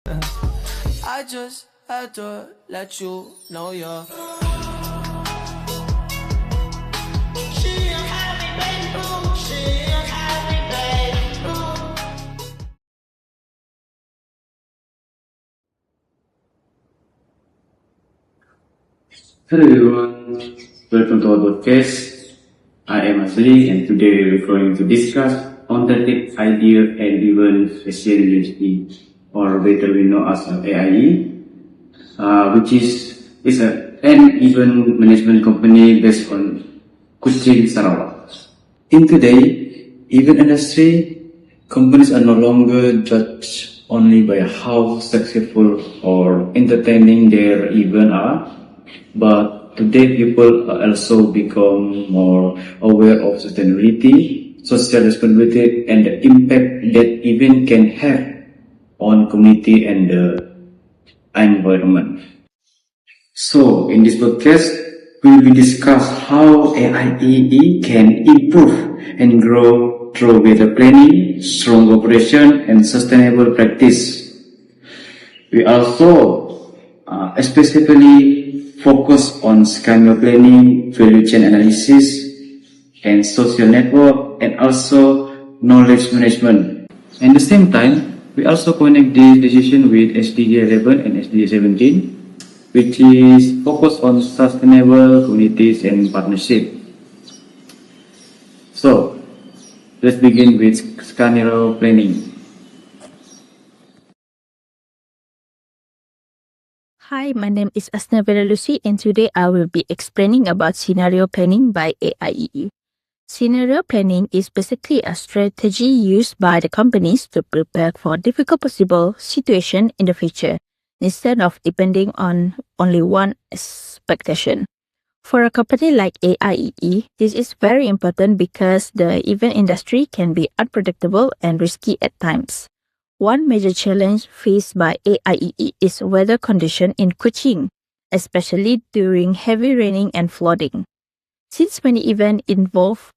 I just had to let you know you're. She a happy baby boo. She a happy baby boo. Hello everyone, welcome to our podcast. I am Asli and today we are going to discuss authentic idea and even Asian University, or better we know as AIE, which is an event management company based on Kuching, Sarawak. In today event industry, companies are no longer judged only by how successful or entertaining their event are, but today people also become more aware of sustainability, social responsibility, and the impact that event can have on community and the environment. So in this podcast, we will discuss how AIEE can improve and grow through better planning, strong operation, and sustainable practice. We also especially focus on scenario planning, value chain analysis, and social network, and also knowledge management. At the same time, we also connect this decision with SDG 11 and SDG 17, which is focused on sustainable communities and partnership. So, let's begin with scenario planning. Hi, my name is Asnavera Lucy and today I will be explaining about scenario planning by AIEE. Scenario planning is basically a strategy used by the companies to prepare for difficult possible situation in the future instead of depending on only one expectation. For a company like AIEE, this is very important because the event industry can be unpredictable and risky at times. One major challenge faced by AIEE is weather condition in Kuching, especially during heavy raining and flooding. Since many events involve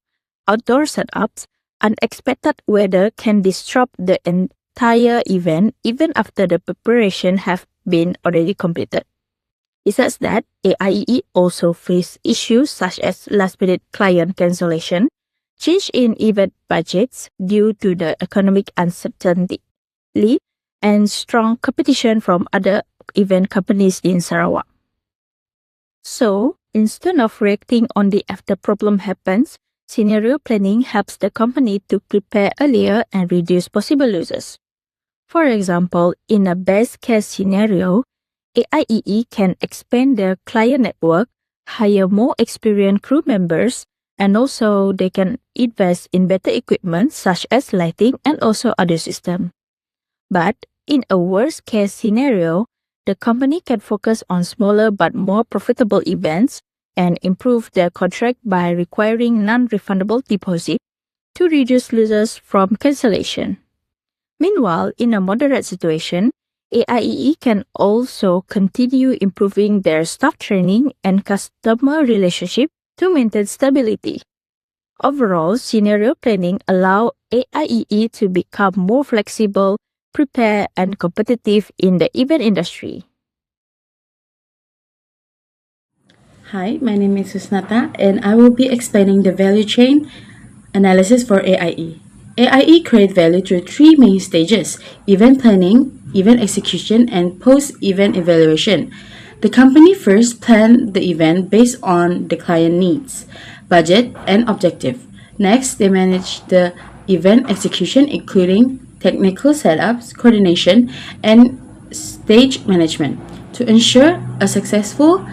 outdoor setups, unexpected weather can disrupt the entire event even after the preparation have been already completed. Besides that, AIEE also face issues such as last-minute client cancellation, change in event budgets due to the economic uncertainty, and strong competition from other event companies in Sarawak. So, instead of reacting only after problem happens, scenario planning helps the company to prepare earlier and reduce possible losses. For example, in a best case scenario, AIEE can expand their client network, hire more experienced crew members, and also they can invest in better equipment such as lighting and also other systems. But in a worst case scenario, the company can focus on smaller but more profitable events and improve their contract by requiring non-refundable deposit to reduce losses from cancellation. Meanwhile, in a moderate situation, AIEE can also continue improving their staff training and customer relationship to maintain stability. Overall, scenario planning allows AIEE to become more flexible, prepared, and competitive in the event industry. Hi, my name is Susnata and I will be explaining the value chain analysis for AIE. AIE create value through three main stages: event planning, event execution, and post-event evaluation. The company first plan the event based on the client needs, budget, and objective. Next, they manage the event execution including technical setups, coordination, and stage management to ensure a successful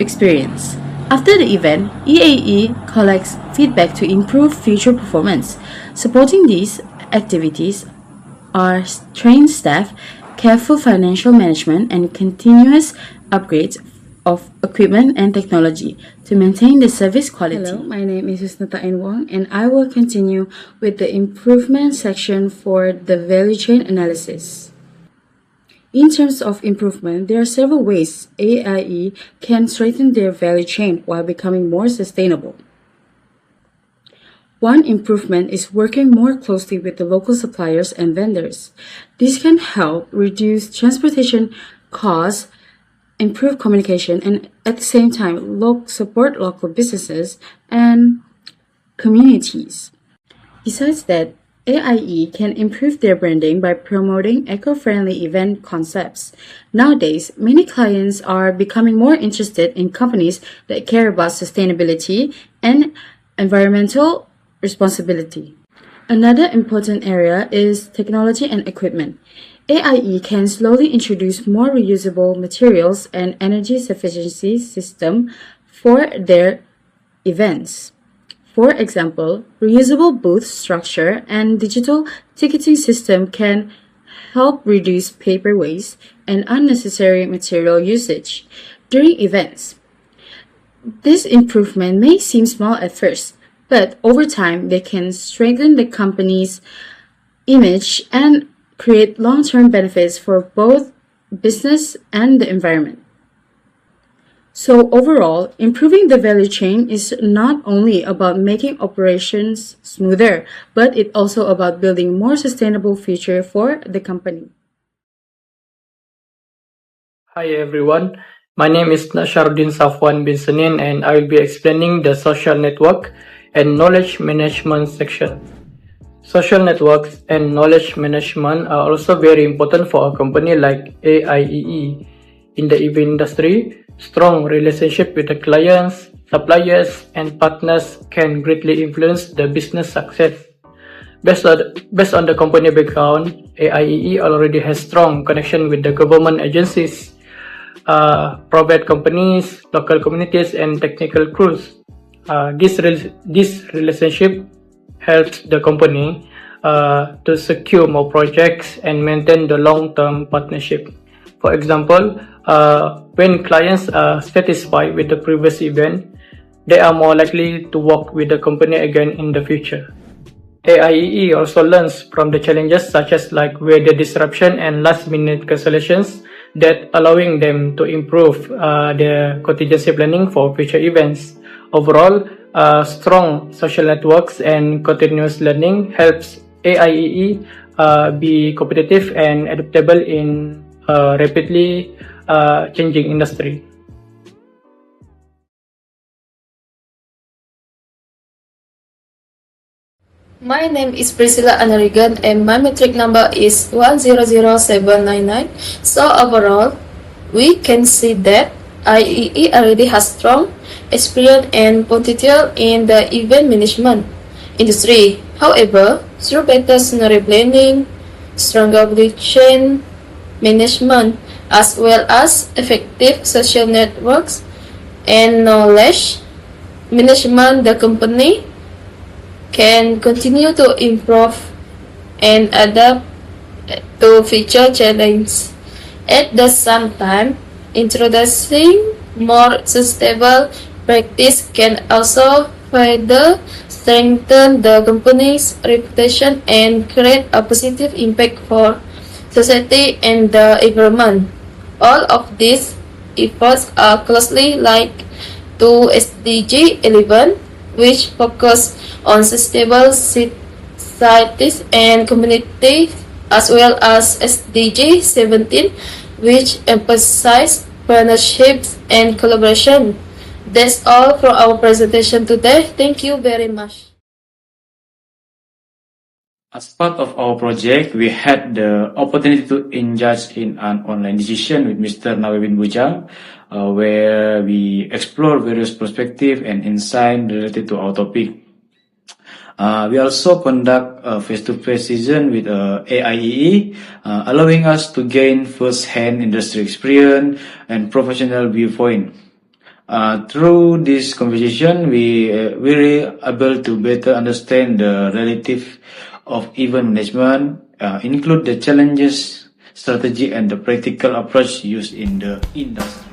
experience. After the event, EAE collects feedback to improve future performance. Supporting these activities are trained staff, careful financial management, and continuous upgrades of equipment and technology to maintain the service quality. Hello, my name is Susnata Wong, and I will continue with the improvement section for the value chain analysis. In terms of improvement, there are several ways AIE can strengthen their value chain while becoming more sustainable. One improvement is working more closely with the local suppliers and vendors. This can help reduce transportation costs, improve communication, and at the same time support local businesses and communities. Besides that, AIE can improve their branding by promoting eco-friendly event concepts. Nowadays, many clients are becoming more interested in companies that care about sustainability and environmental responsibility. Another important area is technology and equipment. AIE can slowly introduce more reusable materials and energy sufficiency system for their events. For example, reusable booth structure and digital ticketing system can help reduce paper waste and unnecessary material usage during events. This improvement may seem small at first, but over time they can strengthen the company's image and create long-term benefits for both business and the environment. So overall, improving the value chain is not only about making operations smoother, but it's also about building more sustainable future for the company. Hi everyone, my name is Nasharuddin Safwan bin Senin and I will be explaining the social network and knowledge management section. Social networks and knowledge management are also very important for a company like AIEE. In the event industry, strong relationship with the clients, suppliers, and partners can greatly influence the business success. Based on the company background, AIEE already has strong connection with the government agencies, private companies, local communities, and technical crews. This relationship helps the company to secure more projects and maintain the long-term partnership. For example, when clients are satisfied with the previous event, they are more likely to work with the company again in the future. AIEE also learns from the challenges such as like weather disruption and last-minute cancellations, that allowing them to improve their contingency planning for future events. Overall, strong social networks and continuous learning helps AIEE be competitive and adaptable in a rapidly changing industry. My name is Priscilla Anarigan and my metric number is 100799. So overall, we can see that IEE already has strong experience and potential in the event management industry. However, through better scenario planning, stronger value chain management, as well as effective social networks and knowledge management, the company can continue to improve and adapt to future challenges. At the same time, introducing more sustainable practice can also further strengthen the company's reputation and create a positive impact for society and the environment. All of these efforts are closely linked to SDG 11, which focus on sustainable societies and communities, as well as SDG 17, which emphasize partnerships and collaboration. That's all for our presentation today. Thank you very much. As part of our project, we had the opportunity to engage in an online decision with Mr. Nawibin Bujang, where we explore various perspectives and insights related to our topic. We also conduct a face-to-face session with AIEE, allowing us to gain first-hand industry experience and professional viewpoint. Through this conversation, we were able to better understand the relative of event management, include the challenges, strategy, and the practical approach used in the industry.